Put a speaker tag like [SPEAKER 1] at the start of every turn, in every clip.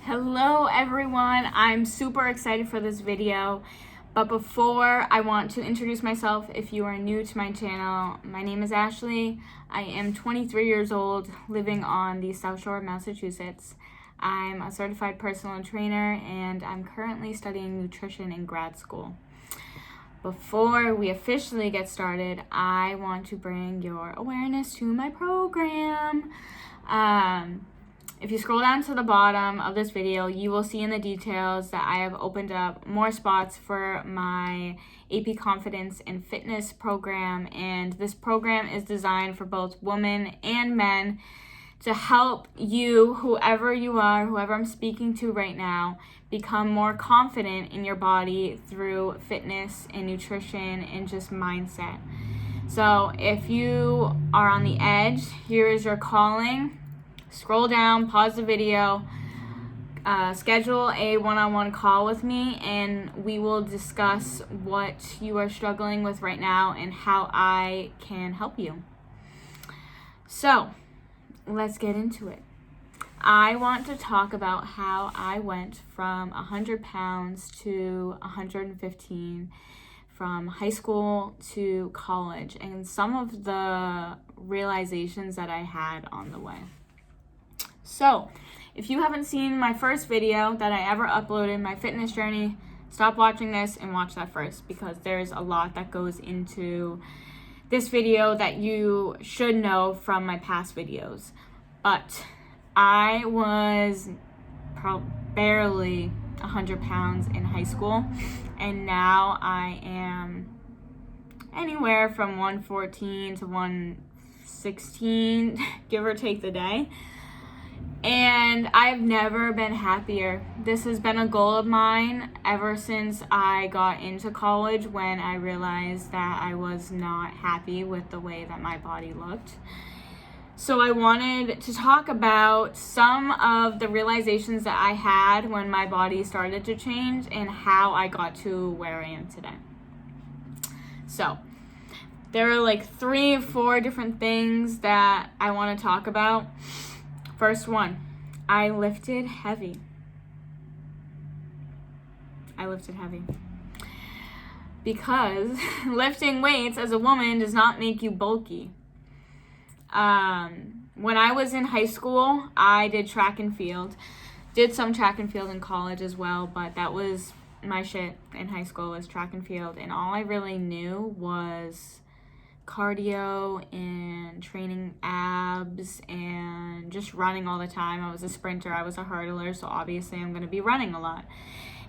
[SPEAKER 1] Hello everyone, I'm super excited for this video, but before I want to introduce myself. If you are new to my channel, my name is Ashley. I am 23 years old, living on the South Shore of Massachusetts. I'm a certified personal trainer and I'm currently studying nutrition in grad school. Before we officially get started, I want to bring your awareness to my program. If you scroll down to the bottom of this video, you will see in the details that I have opened up more spots for my AP Confidence and Fitness program, and this program is designed for both women and men to help you, whoever you are, whoever I'm speaking to right now, become more confident in your body through fitness and nutrition and just mindset. So if you are on the edge, here is your calling. Scroll down, pause the video, schedule a one-on-one call with me, and we will discuss what you are struggling with right now and how I can help you. So, let's get into it. I want to talk about how I went from 100 pounds to 115 from high school to college, and some of the realizations that I had on the way. So, if you haven't seen my first video that I ever uploaded, my fitness journey, stop watching this and watch that first, because there's a lot that goes into this video that you should know from my past videos. But I was barely 100 pounds in high school, and now I am anywhere from 114 to 116, give or take the day. And I've never been happier. This has been a goal of mine ever since I got into college, when I realized that I was not happy with the way that my body looked. So I wanted to talk about some of the realizations that I had when my body started to change and how I got to where I am today. So there are like 3 or 4 different things that I want to talk about. First one, I lifted heavy. Because lifting weights as a woman does not make you bulky. When I was in high school, I did track and field. Did some track and field in college as well, but that was my shit in high school, was track and field. And all I really knew was cardio and training abs and just running all the time. I was a sprinter, I was a hurdler, so obviously I'm going to be running a lot.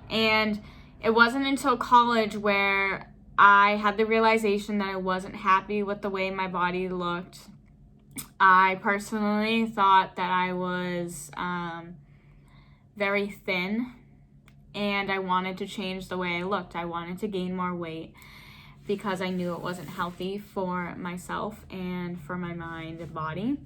[SPEAKER 1] And it wasn't until college where I had the realization that I wasn't happy with the way my body looked. I personally thought that I was very thin, and I wanted to change the way I looked. I wanted to gain more weight, because I knew it wasn't healthy for myself and for my mind and body.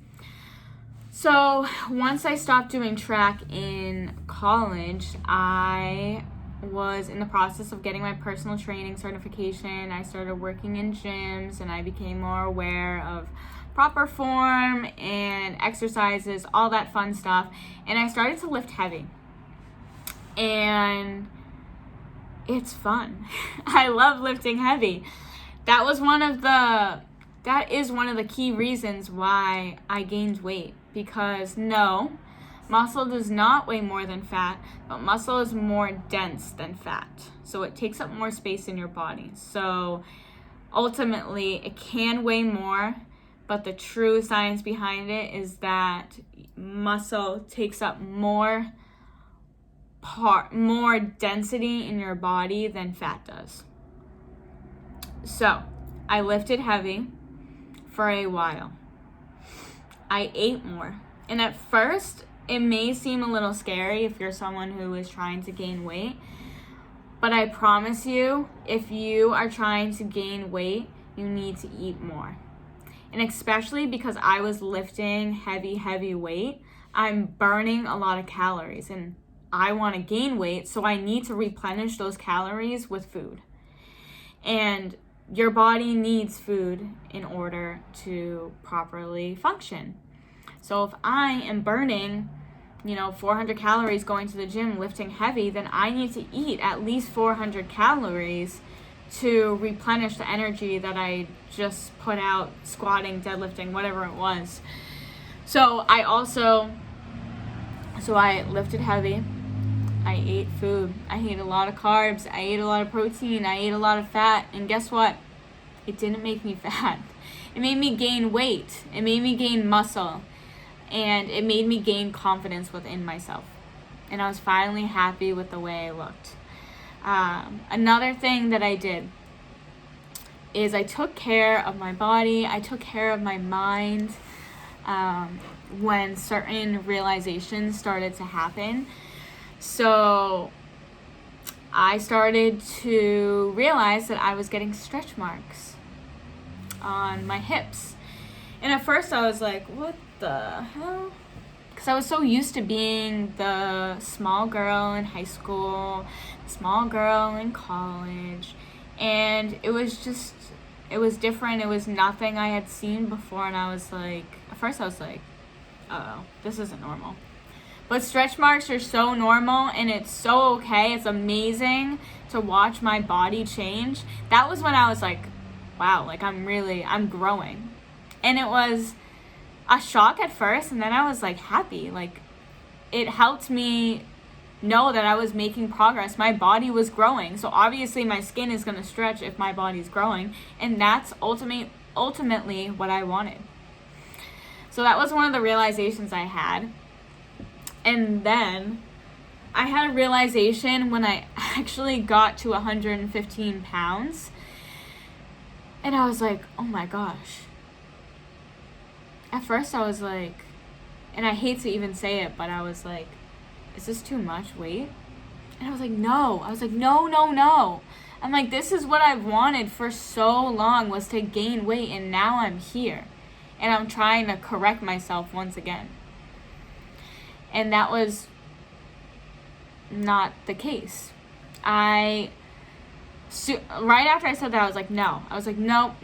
[SPEAKER 1] So once I stopped doing track in college, I was in the process of getting my personal training certification. I started working in gyms, and I became more aware of proper form and exercises, all that fun stuff. And I started to lift heavy. And it's fun. I love lifting heavy. That is one of the key reasons why I gained weight, because no, muscle does not weigh more than fat, but muscle is more dense than fat. So it takes up more space in your body. So ultimately it can weigh more, but the true science behind it is that muscle takes up more density in your body than fat does. So I lifted heavy for a while. I ate more. And at first, it may seem a little scary if you're someone who is trying to gain weight. But I promise you, if you are trying to gain weight, you need to eat more. And especially because I was lifting heavy weight, I'm burning a lot of calories. And I want to gain weight, so I need to replenish those calories with food. And your body needs food in order to properly function. So if I am burning 400 calories going to the gym, lifting heavy, then I need to eat at least 400 calories to replenish the energy that I just put out squatting, deadlifting, whatever it was. So I lifted heavy. I ate food. I ate a lot of carbs. I ate a lot of protein. I ate a lot of fat. And guess what? It didn't make me fat. It made me gain weight. It made me gain muscle. And it made me gain confidence within myself. And I was finally happy with the way I looked. Another thing that I did is I took care of my body. I took care of my mind when certain realizations started to happen. So I started to realize that I was getting stretch marks on my hips. And at first I was like, what the hell? Because I was so used to being the small girl in high school, small girl in college. And it was different. It was nothing I had seen before. And I was like, at first I was like, uh-oh, this isn't normal. But stretch marks are so normal, and it's so okay. It's amazing to watch my body change. That was when I was like, wow, like I'm growing. And it was a shock at first, and then I was like happy. Like it helped me know that I was making progress. My body was growing. So obviously my skin is going to stretch if my body's growing, and that's ultimately what I wanted. So that was one of the realizations I had. And then I had a realization when I actually got to 115 pounds. And I was like, oh my gosh. At first I was like, and I hate to even say it, but I was like, is this too much weight? And I was like, no. No. I'm like, this is what I've wanted for so long, was to gain weight, and now I'm here. And I'm trying to correct myself once again. And that was not the case. Right after I said that, I was like, no. I was like, no.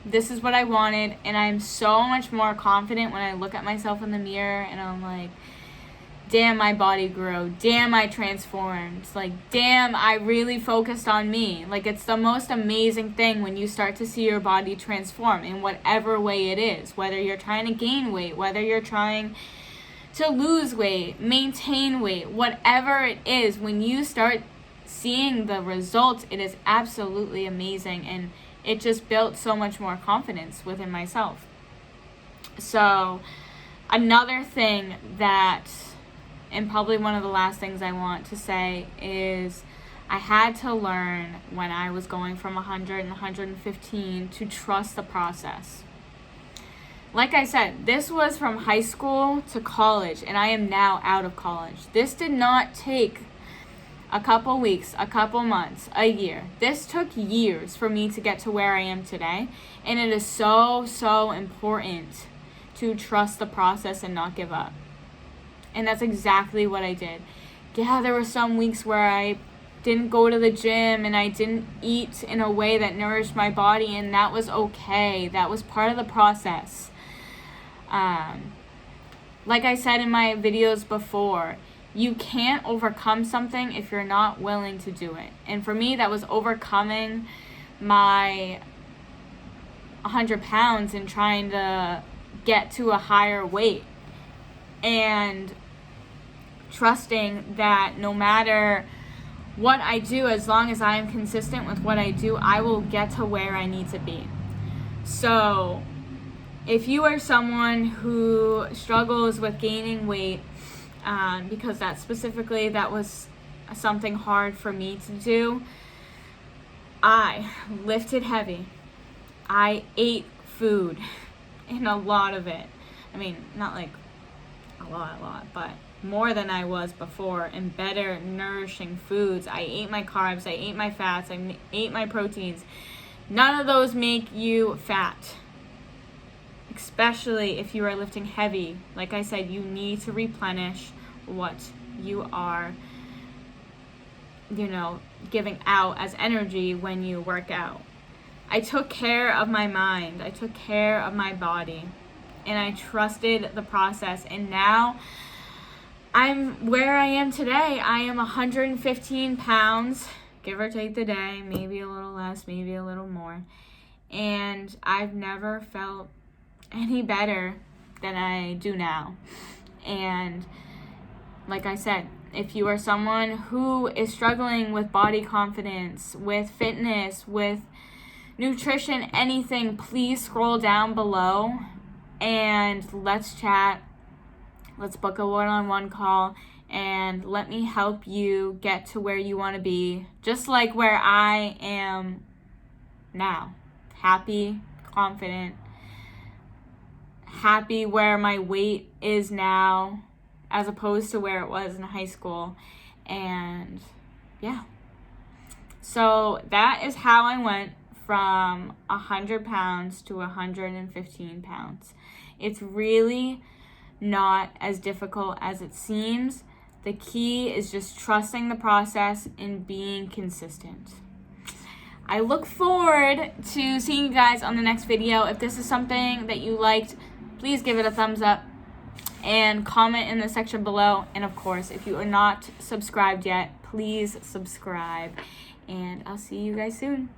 [SPEAKER 1] This is what I wanted. And I'm so much more confident when I look at myself in the mirror and I'm like, damn, my body grew. Damn, I transformed. Like, damn, I really focused on me. Like, it's the most amazing thing when you start to see your body transform in whatever way it is. Whether you're trying to gain weight, whether you're trying to lose weight, maintain weight, whatever it is, when you start seeing the results, it is absolutely amazing, and it just built so much more confidence within myself. So another thing that, and probably one of the last things I want to say, is I had to learn when I was going from 100 and 115 to trust the process. Like I said, this was from high school to college, and I am now out of college. This did not take a couple weeks, a couple months, a year. This took years for me to get to where I am today, and it is so, so important to trust the process and not give up. And that's exactly what I did. Yeah, there were some weeks where I didn't go to the gym and I didn't eat in a way that nourished my body, and that was okay. That was part of the process. Like I said in my videos before, you can't overcome something if you're not willing to do it. And for me, that was overcoming my 100 pounds and trying to get to a higher weight. And trusting that no matter what I do, as long as I am consistent with what I do, I will get to where I need to be. So if you are someone who struggles with gaining weight, because that was something hard for me to do, I lifted heavy. I ate food, and a lot of it. I mean, not like a lot, but more than I was before, and better nourishing foods. I ate my carbs, I ate my fats, I ate my proteins. None of those make you fat. Especially if you are lifting heavy. Like I said, you need to replenish what you are, giving out as energy when you work out. I took care of my mind. I took care of my body. And I trusted the process. And now I'm where I am today. I am 115 pounds, give or take the day, maybe a little less, maybe a little more. And I've never felt any better than I do now. And like I said, if you are someone who is struggling with body confidence, with fitness, with nutrition, anything, please scroll down below and let's chat. Let's book a one-on-one call and let me help you get to where you want to be, just like where I am now. Happy, confident, happy where my weight is now as opposed to where it was in high school. And yeah. So that is how I went from 100 pounds to 115 pounds. It's really not as difficult as it seems. The key is just trusting the process and being consistent. I look forward to seeing you guys on the next video. If this is something that you liked, please give it a thumbs up and comment in the section below. And of course, if you are not subscribed yet, please subscribe. And I'll see you guys soon.